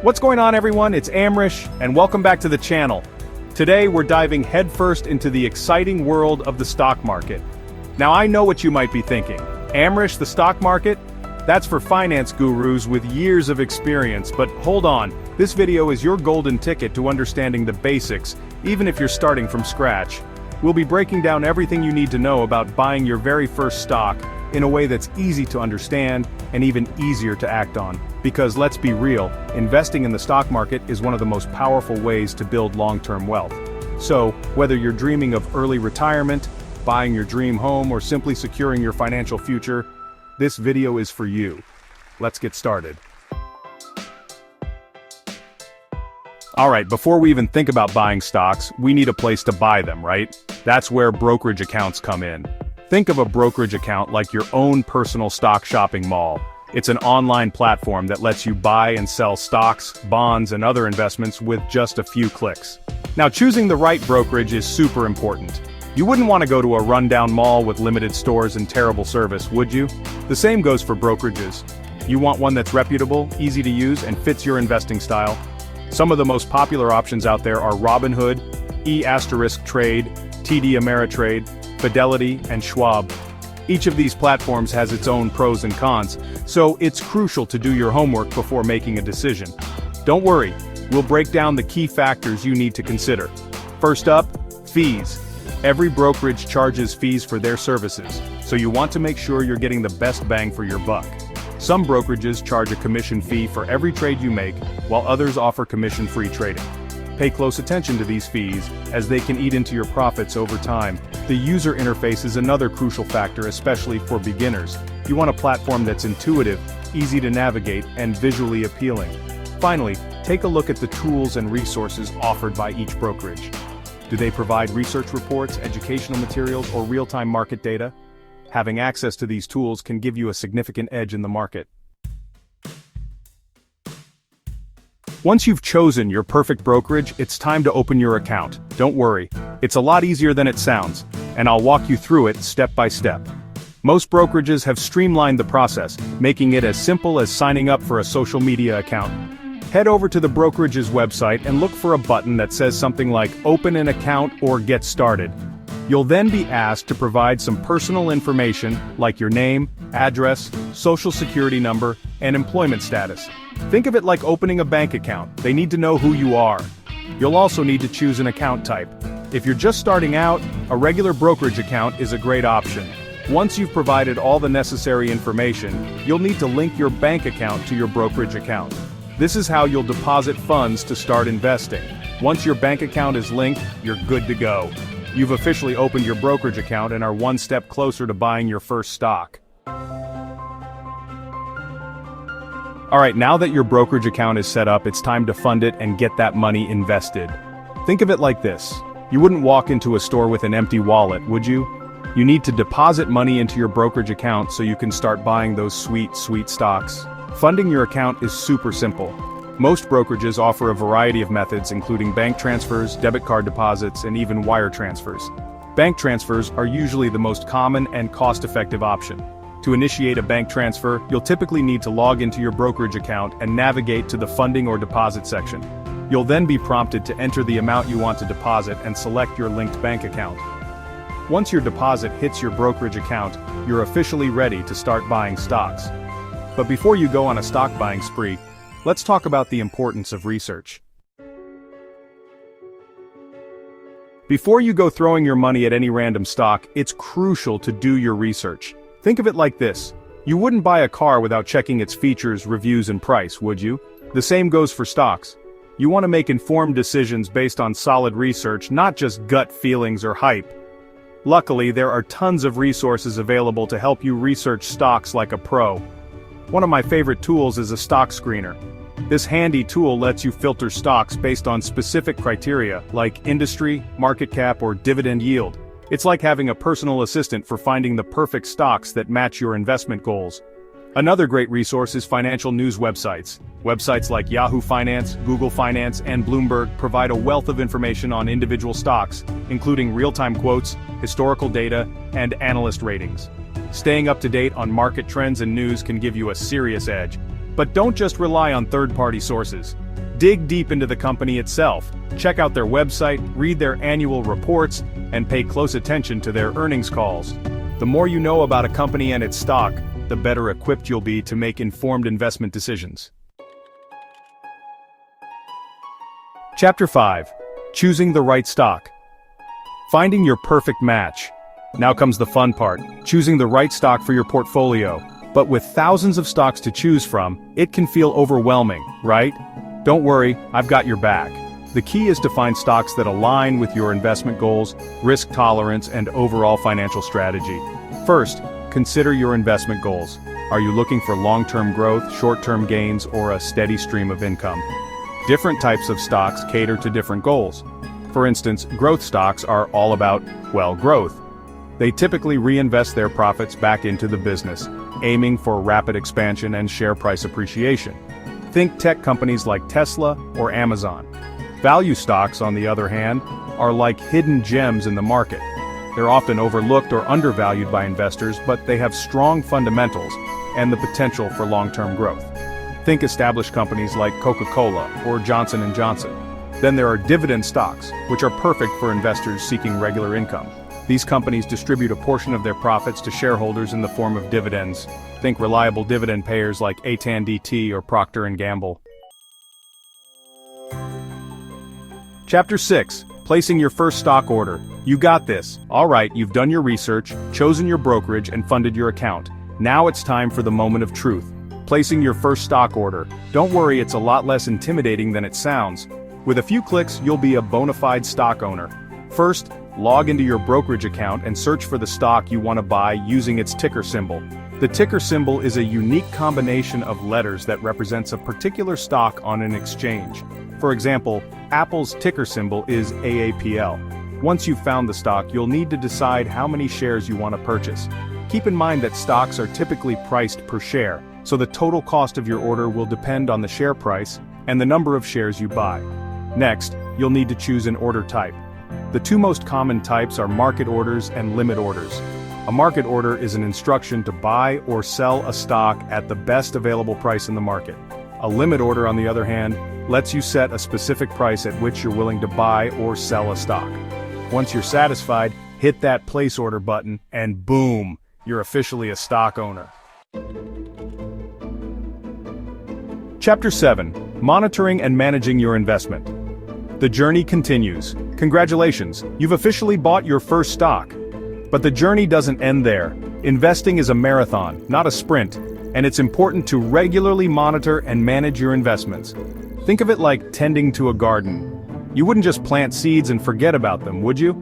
What's going on, everyone? It's Amrish, and welcome back to the channel. Today we're diving headfirst into the exciting world of the stock market. Now I know what you might be thinking. Amrish, the stock market? That's for finance gurus with years of experience, but hold on. This video is your golden ticket to understanding the basics, even if you're starting from scratch. We'll be breaking down everything you need to know about buying your very first stock in a way that's easy to understand and even easier to act on. Because let's be real, investing in the stock market is one of the most powerful ways to build long-term wealth. So, whether you're dreaming of early retirement, buying your dream home, or simply securing your financial future, this video is for you. Let's get started. Alright, before we even think about buying stocks, we need a place to buy them, right? That's where brokerage accounts come in. Think of a brokerage account like your own personal stock shopping mall. It's an online platform that lets you buy and sell stocks, bonds, and other investments with just a few clicks. Now, choosing the right brokerage is super important. You wouldn't want to go to a rundown mall with limited stores and terrible service, would you? The same goes for brokerages. You want one that's reputable, easy to use, and fits your investing style. Some of the most popular options out there are Robinhood, E*Trade, TD Ameritrade, Fidelity, and Schwab. Each of these platforms has its own pros and cons, so it's crucial to do your homework before making a decision. Don't worry, we'll break down the key factors you need to consider. First up, fees. Every brokerage charges fees for their services, so you want to make sure you're getting the best bang for your buck. Some brokerages charge a commission fee for every trade you make, while others offer commission-free trading. Pay close attention to these fees, as they can eat into your profits over time. The user interface is another crucial factor, especially for beginners. You want a platform that's intuitive, easy to navigate, and visually appealing. Finally, take a look at the tools and resources offered by each brokerage. Do they provide research reports, educational materials, or real-time market data? Having access to these tools can give you a significant edge in the market. Once you've chosen your perfect brokerage, it's time to open your account. Don't worry, it's a lot easier than it sounds, and I'll walk you through it step by step. Most brokerages have streamlined the process, making it as simple as signing up for a social media account. Head over to the brokerage's website and look for a button that says something like Open an Account or Get Started. You'll then be asked to provide some personal information like your name, address, social security number, and employment status. Think of it like opening a bank account. They need to know who you are. You'll also need to choose an account type. If you're just starting out, a regular brokerage account is a great option. Once you've provided all the necessary information, you'll need to link your bank account to your brokerage account. This is how you'll deposit funds to start investing. Once your bank account is linked, you're good to go. You've officially opened your brokerage account and are one step closer to buying your first stock. Alright, now that your brokerage account is set up, it's time to fund it and get that money invested. Think of it like this. You wouldn't walk into a store with an empty wallet, would you? You need to deposit money into your brokerage account so you can start buying those sweet stocks. Funding your account is super simple. Most brokerages offer a variety of methods, including bank transfers, debit card deposits, and even wire transfers. Bank transfers are usually the most common and cost-effective option. To initiate a bank transfer, you'll typically need to log into your brokerage account and navigate to the funding or deposit section. You'll then be prompted to enter the amount you want to deposit and select your linked bank account. Once your deposit hits your brokerage account, you're officially ready to start buying stocks. But before you go on a stock buying spree, let's talk about the importance of research. Before you go throwing your money at any random stock, it's crucial to do your research. Think of it like this. You wouldn't buy a car without checking its features, reviews, and price, would you? The same goes for stocks. You want to make informed decisions based on solid research, not just gut feelings or hype. Luckily, there are tons of resources available to help you research stocks like a pro. One of my favorite tools is a stock screener. This handy tool lets you filter stocks based on specific criteria, like industry, market cap, or dividend yield. It's like having a personal assistant for finding the perfect stocks that match your investment goals. Another great resource is financial news websites. Websites like Yahoo Finance, Google Finance, and Bloomberg provide a wealth of information on individual stocks, including real-time quotes, historical data, and analyst ratings. Staying up to date on market trends and news can give you a serious edge. But don't just rely on third-party sources. Dig deep into the company itself, check out their website, read their annual reports, and pay close attention to their earnings calls. The more you know about a company and its stock, the better equipped you'll be to make informed investment decisions. Chapter 5. Choosing the right stock. Finding your perfect match. Now comes the fun part, choosing the right stock for your portfolio. But with thousands of stocks to choose from, it can feel overwhelming, right? Don't worry, I've got your back. The key is to find stocks that align with your investment goals, risk tolerance, and overall financial strategy. First, consider your investment goals. Are you looking for long-term growth, short-term gains, or a steady stream of income? Different types of stocks cater to different goals. For instance, growth stocks are all about, well, growth. They typically reinvest their profits back into the business, aiming for rapid expansion and share price appreciation. Think tech companies like Tesla or Amazon. Value stocks, on the other hand, are like hidden gems in the market. They're often overlooked or undervalued by investors, but they have strong fundamentals and the potential for long-term growth. Think established companies like Coca-Cola or Johnson & Johnson. Then there are dividend stocks, which are perfect for investors seeking regular income. These companies distribute a portion of their profits to shareholders in the form of dividends. Think reliable dividend payers like AT&T or Procter & Gamble. Chapter 6. Placing your first stock order. You got this. Alright, you've done your research, chosen your brokerage, and funded your account. Now it's time for the moment of truth. Placing your first stock order. Don't worry, it's a lot less intimidating than it sounds. With a few clicks, you'll be a bona fide stock owner. First, log into your brokerage account and search for the stock you want to buy using its ticker symbol. The ticker symbol is a unique combination of letters that represents a particular stock on an exchange. For example, Apple's ticker symbol is AAPL. Once you've found the stock, you'll need to decide how many shares you want to purchase. Keep in mind that stocks are typically priced per share, so the total cost of your order will depend on the share price and the number of shares you buy. Next, you'll need to choose an order type. The two most common types are market orders and limit orders. A market order is an instruction to buy or sell a stock at the best available price in the market. A limit order, on the other hand, lets you set a specific price at which you're willing to buy or sell a stock. Once you're satisfied, hit that place order button, and boom, you're officially a stock owner. Chapter 7. Monitoring and managing your investment. The journey continues. Congratulations, you've officially bought your first stock. But the journey doesn't end there. Investing is a marathon, not a sprint, and it's important to regularly monitor and manage your investments. Think of it like tending to a garden. You wouldn't just plant seeds and forget about them, would you?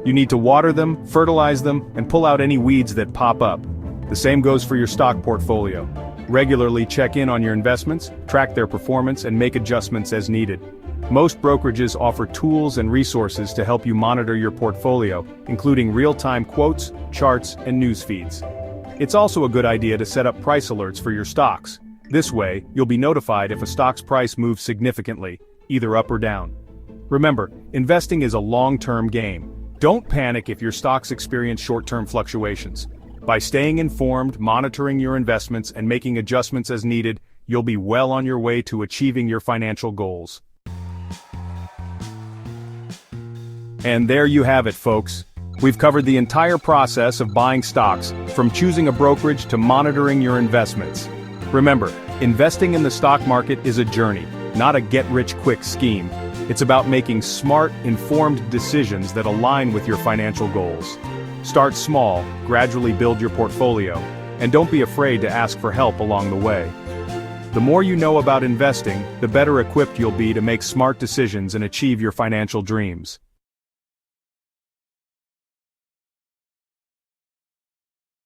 You need to water them, fertilize them, and pull out any weeds that pop up. The same goes for your stock portfolio. Regularly check in on your investments, track their performance, and make adjustments as needed. Most brokerages offer tools and resources to help you monitor your portfolio, including real-time quotes, charts, and news feeds. It's also a good idea to set up price alerts for your stocks. This way, you'll be notified if a stock's price moves significantly, either up or down. Remember, investing is a long-term game. Don't panic if your stocks experience short-term fluctuations. By staying informed, monitoring your investments, and making adjustments as needed, you'll be well on your way to achieving your financial goals. And there you have it, folks. We've covered the entire process of buying stocks, from choosing a brokerage to monitoring your investments. Remember, investing in the stock market is a journey, not a get-rich-quick scheme. It's about making smart, informed decisions that align with your financial goals. Start small, gradually build your portfolio, and don't be afraid to ask for help along the way. The more you know about investing, the better equipped you'll be to make smart decisions and achieve your financial dreams.